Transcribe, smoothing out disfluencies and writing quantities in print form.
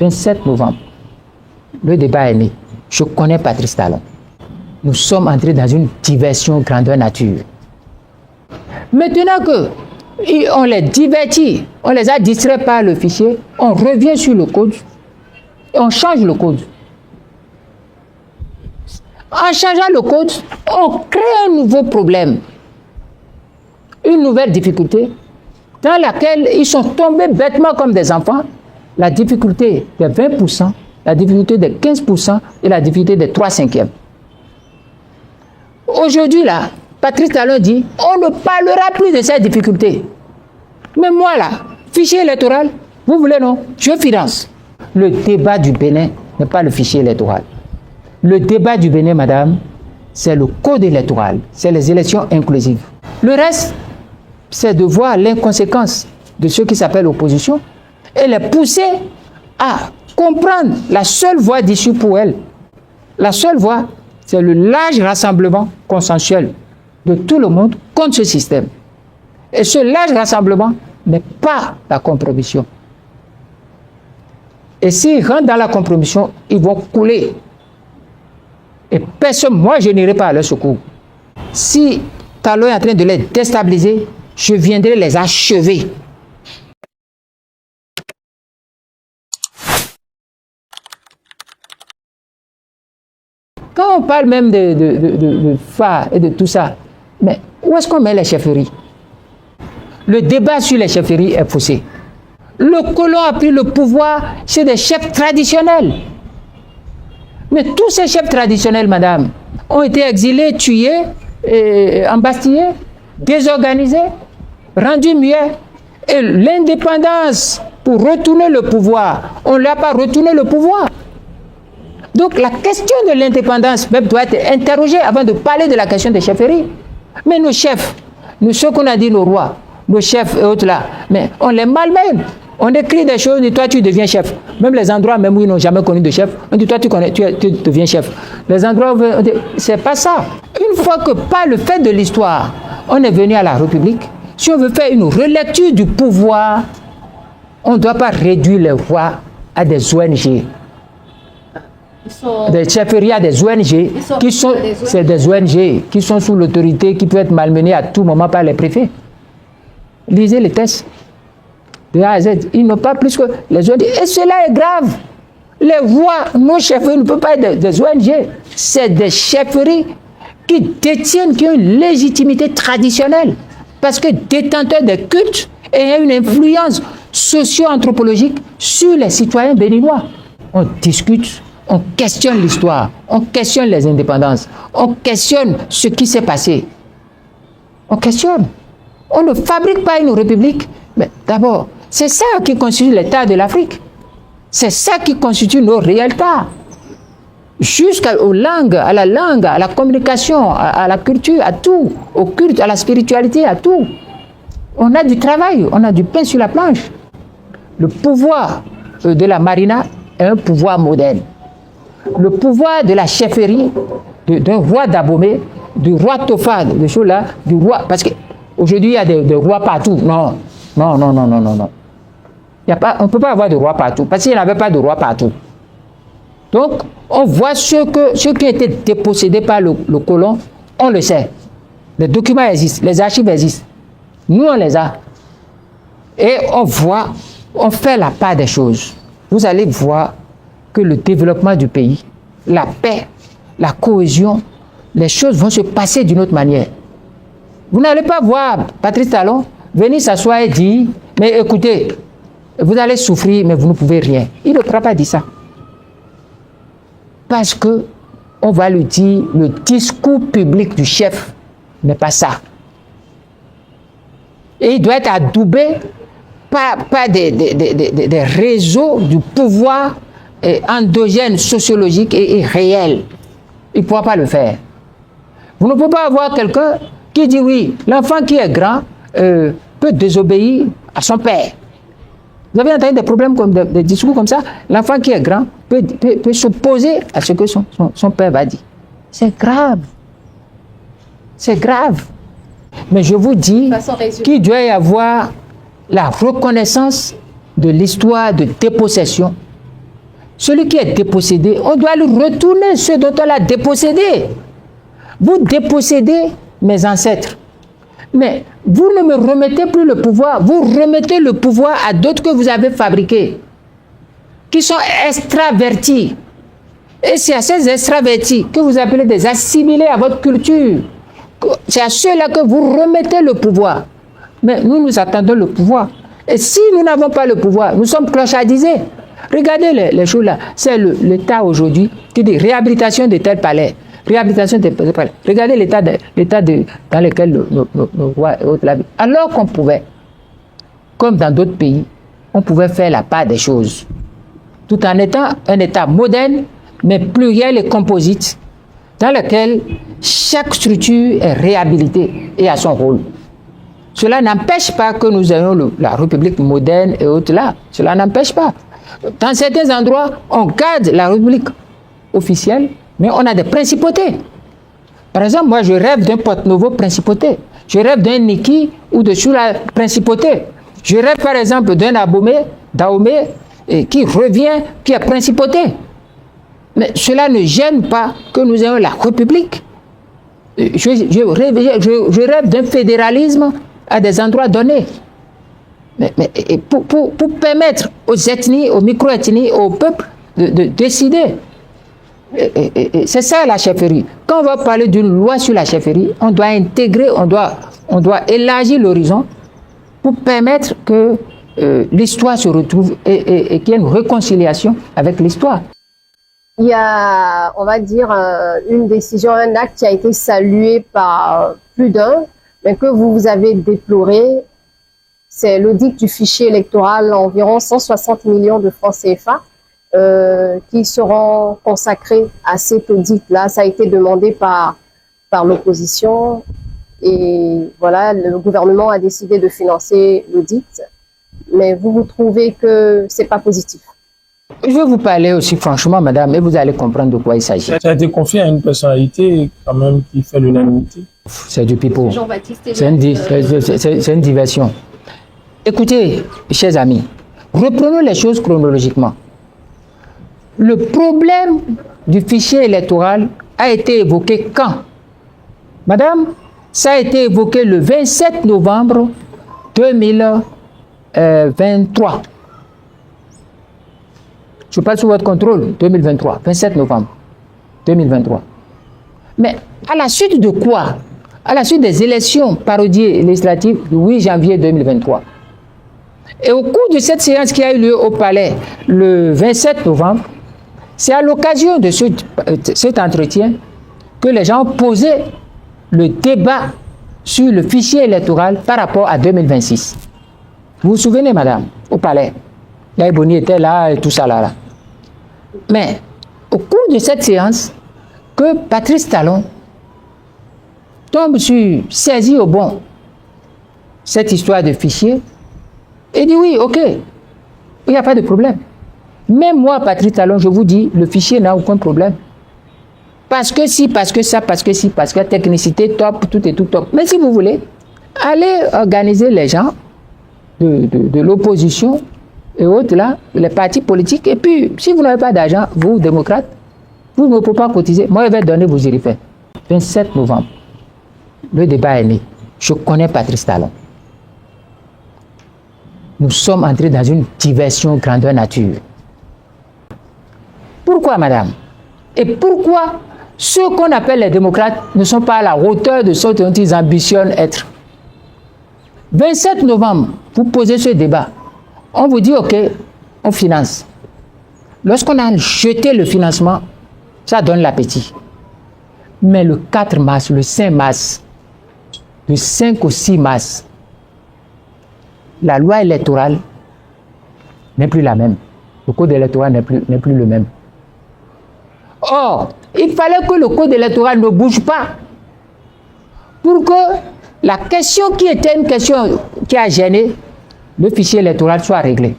27 novembre, le débat est né. Je connais Patrice Talon. Nous sommes entrés dans une diversion grandeur nature. Maintenant que on les divertit, on les a distraits par le fichier, on revient sur le code et on change le code. En changeant le code, on crée un nouveau problème, une nouvelle difficulté dans laquelle ils sont tombés bêtement comme des enfants. La difficulté des 20%, la difficulté des 15% et la difficulté des 3/5. Aujourd'hui, là, Patrice Talon dit, on ne parlera plus de ces difficultés. Mais moi, là, fichier électoral, vous voulez non? Je finance. Le débat du Bénin n'est pas le fichier électoral. Le débat du Bénin, madame, c'est le code électoral, c'est les élections inclusives. Le reste, c'est de voir l'inconséquence de ceux qui s'appellent opposition et les pousser à comprendre la seule voie d'issue pour elles. La seule voie, c'est le large rassemblement consensuel de tout le monde contre ce système. Et ce large rassemblement n'est pas la compromission. Et s'ils rentrent dans la compromission, ils vont couler. Et personne, moi je n'irai pas à leur secours. Si Talon est en train de les déstabiliser, je viendrai les achever. Quand on parle même de phare et de tout ça, mais où est-ce qu'on met les chefferies? Le débat sur les chefferies est faussé. Le colon a pris le pouvoir chez des chefs traditionnels. Mais tous ces chefs traditionnels, madame, ont été exilés, tués, embastillés, désorganisés, rendus muets. Et l'indépendance, pour retourner le pouvoir, on ne l'a pas retourné le pouvoir. Donc la question de l'indépendance même doit être interrogée avant de parler de la question des chefferies. Mais nos chefs, nous, ce qu'on a dit nos rois, nos chefs et autres là, mais on les malmène. On écrit des choses, on dit toi tu deviens chef. Même les endroits même où ils n'ont jamais connu de chef, on dit toi tu deviens chef. Les endroits où on dit, c'est pas ça. Une fois que par le fait de l'histoire, on est venu à la République, si on veut faire une relecture du pouvoir, on ne doit pas réduire les rois à des ONG. Des chefferies à des ONG, c'est des ONG qui sont sous l'autorité, qui peuvent être malmenées à tout moment par les préfets. Lisez les textes de A à Z. Ils n'ont pas plus que les ONG. Et cela est grave. Les rois, nos chefferies ne peuvent pas être des ONG. C'est des chefferies qui détiennent, qui ont une légitimité traditionnelle. Parce que détenteurs des cultes et une influence socio-anthropologique sur les citoyens béninois. On discute. On questionne l'histoire, on questionne les indépendances, on questionne ce qui s'est passé. On questionne. On ne fabrique pas une république. Mais d'abord, c'est ça qui constitue l'état de l'Afrique. C'est ça qui constitue nos réels états. Jusqu'aux langues, à la communication, à la culture, à tout, au culte, à la spiritualité, à tout. On a du travail, on a du pain sur la planche. Le pouvoir de la marina est un pouvoir moderne. Le pouvoir de la chefferie d'un roi d'Abomey, du roi Tofa, de choses là, du roi, parce qu'aujourd'hui il y a des rois partout. Non. On ne peut pas avoir de roi partout, parce qu'il n'y avait pas de roi partout. Donc, on voit ceux qui ont été dépossédés par le colon, on le sait. Les documents existent, les archives existent. Nous, on les a. Et on voit, on fait la part des choses. Vous allez voir que le développement du pays, la paix, la cohésion, les choses vont se passer d'une autre manière. Vous n'allez pas voir Patrice Talon venir s'asseoir et dire, mais écoutez, vous allez souffrir, mais vous ne pouvez rien. Il ne pourra pas dire ça. Parce que on va lui dire, le discours public du chef n'est pas ça. Et il doit être adoubé par des réseaux du pouvoir endogène, sociologique et réel. Il ne pourra pas le faire. Vous ne pouvez pas avoir quelqu'un qui dit oui, l'enfant qui est grand peut désobéir à son père. Vous avez entendu des problèmes, des discours comme ça? L'enfant qui est grand peut s'opposer à ce que son père va dire. C'est grave. C'est grave. Mais je vous dis qu'il doit y avoir la reconnaissance de l'histoire de dépossession celui qui est dépossédé, on doit lui retourner ce dont on l'a dépossédé. Vous dépossédez mes ancêtres. Mais vous ne me remettez plus le pouvoir, vous remettez le pouvoir à d'autres que vous avez fabriqués, qui sont extravertis. Et c'est à ces extravertis que vous appelez des assimilés à votre culture. C'est à ceux-là que vous remettez le pouvoir. Mais nous attendons le pouvoir. Et si nous n'avons pas le pouvoir, nous sommes clochardisés. Regardez les choses là. C'est l'État aujourd'hui qui dit réhabilitation de tel palais. Réhabilitation de tel palais. Regardez l'état dans lequel nos rois et autres l'habitent. Alors qu'on pouvait, comme dans d'autres pays, on pouvait faire la part des choses. Tout en étant un État moderne, mais pluriel et composite, dans lequel chaque structure est réhabilitée et a son rôle. Cela n'empêche pas que nous ayons la République moderne et autres là. Cela n'empêche pas. Dans certains endroits, on garde la République officielle, mais on a des principautés. Par exemple, moi, je rêve d'un Porte-Novo principauté. Je rêve d'un Niki ou de Choula principauté. Je rêve, par exemple, d'un Dahomey, qui revient, qui est principauté. Mais cela ne gêne pas que nous ayons la République. Je rêve d'un fédéralisme à des endroits donnés. Mais pour permettre aux ethnies, aux micro-ethnies, au peuple de décider. C'est ça la chefferie. Quand on va parler d'une loi sur la chefferie, on doit intégrer, on doit élargir l'horizon pour permettre que l'histoire se retrouve et qu'il y ait une réconciliation avec l'histoire. Il y a, on va dire, une décision, un acte qui a été salué par plus d'un, mais que vous avez déploré. C'est l'audit du fichier électoral, environ 160 millions de francs CFA qui seront consacrés à cet audit-là. Ça a été demandé par l'opposition et voilà, le gouvernement a décidé de financer l'audit. Mais vous trouvez que c'est pas positif? Je vais vous parler aussi franchement, madame, et vous allez comprendre de quoi il s'agit. Ça a été confié à une personnalité quand même qui fait l'unanimité. C'est du pipeau. C'est une diversion. Écoutez, chers amis, reprenons les choses chronologiquement. Le problème du fichier électoral a été évoqué quand? Madame, ça a été évoqué le 27 novembre 2023. Je passe sous votre contrôle, 2023, 27 novembre 2023. Mais à la suite de quoi? À la suite des élections parodiées législatives du 8 janvier 2023. Et au cours de cette séance qui a eu lieu au Palais le 27 novembre, c'est à l'occasion de cet entretien que les gens ont posé le débat sur le fichier électoral par rapport à 2026. Vous vous souvenez, madame, au Palais? Yaye Boni était là et tout ça là. Mais au cours de cette séance, que Patrice Talon tombe sur, saisit au bon cette histoire de fichier et dit oui, ok, il n'y a pas de problème. Même moi, Patrice Talon, je vous dis, le fichier n'a aucun problème. Parce que si, parce que ça, parce que si, parce que technicité top, tout est tout top. Mais si vous voulez, allez organiser les gens de l'opposition et autres là, les partis politiques, et puis si vous n'avez pas d'argent, vous, démocrates, vous ne pouvez pas cotiser. Moi, je vais donner, vous irez faire. 27 novembre, le débat est né. Je connais Patrice Talon. Nous sommes entrés dans une diversion grandeur nature. Pourquoi, madame? Et pourquoi ceux qu'on appelle les démocrates ne sont pas à la hauteur de ce dont ils ambitionnent être? 27 novembre, vous posez ce débat. On vous dit, OK, on finance. Lorsqu'on a jeté le financement, ça donne l'appétit. Mais le 4 mars, le 5 mars, le 5 au 6 mars, la loi électorale n'est plus la même. Le code électoral n'est plus le même. Or, il fallait que le code électoral ne bouge pas pour que la question qui était une question qui a gêné le fichier électoral soit réglé.